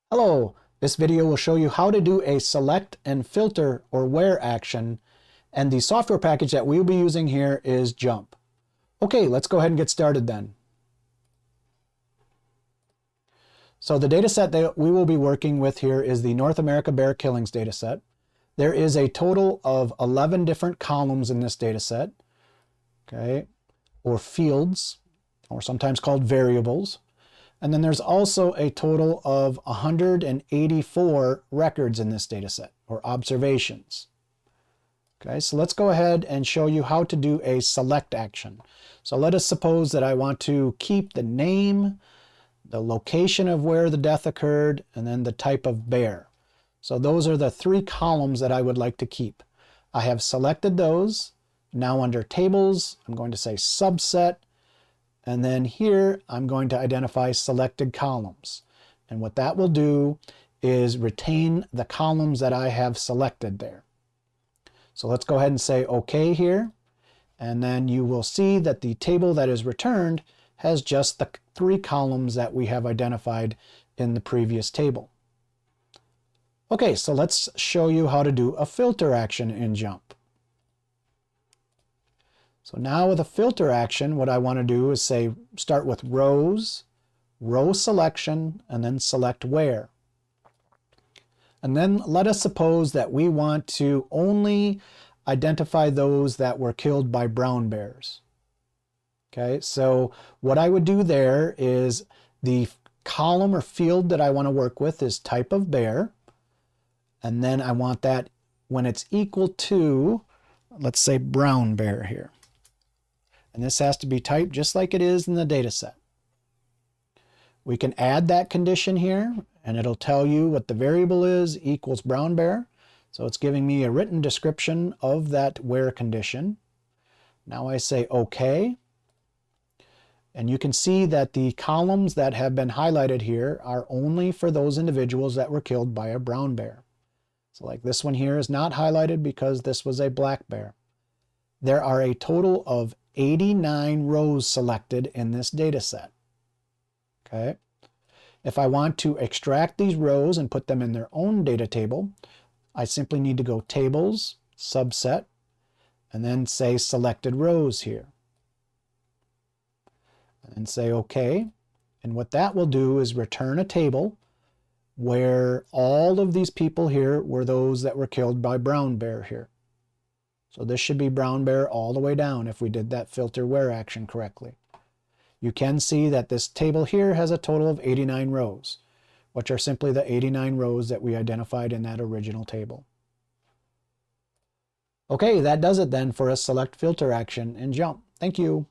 Hello, this video will show you how to do a select and filter or where action, and the software package that we will be using here is JMP. Okay, let's go ahead and get started then. So the data set that we will be working with here is the North America bear killings data set. There is a total of 11 different columns in this data set, okay, or fields, or sometimes called variables. And then there's also a total of 184 records in this data set, or observations. Okay, so let's go ahead and show you how to do a select action. So let us suppose that I want to keep the name, the location of where the death occurred, and then the type of bear. So those are the three columns that I would like to keep. I have selected those. Now under tables, I'm going to say subset. And then here, I'm going to identify selected columns. And what that will do is retain the columns that I have selected there. So let's go ahead and say OK here. And then you will see that the table that is returned has just the three columns that we have identified in the previous table. OK, so let's show you how to do a filter action in JMP. So now with a filter action, what I want to do is say, start with rows, row selection, and then select where. And then let us suppose that we want to only identify those that were killed by brown bears. Okay, so what I would do there is the column or field that I want to work with is type of bear. And then I want that when it's equal to, let's say, brown bear here. And this has to be typed just like it is in the data set. We can add that condition here, and it'll tell you what the variable is, equals brown bear. So it's giving me a written description of that where condition. Now I say OK. And you can see that the columns that have been highlighted here are only for those individuals that were killed by a brown bear. So like this one here is not highlighted because this was a black bear. There are a total of 89 rows selected in this data set. Okay. If I want to extract these rows and put them in their own data table, I simply need to go tables, subset, and then say selected rows here. And say OK. And what that will do is return a table where all of these people here were those that were killed by brown bear here. So this should be brown bear all the way down if we did that filter where action correctly. You can see that this table here has a total of 89 rows, which are simply the 89 rows that we identified in that original table. Okay, that does it then for a select filter action in JMP. Thank you.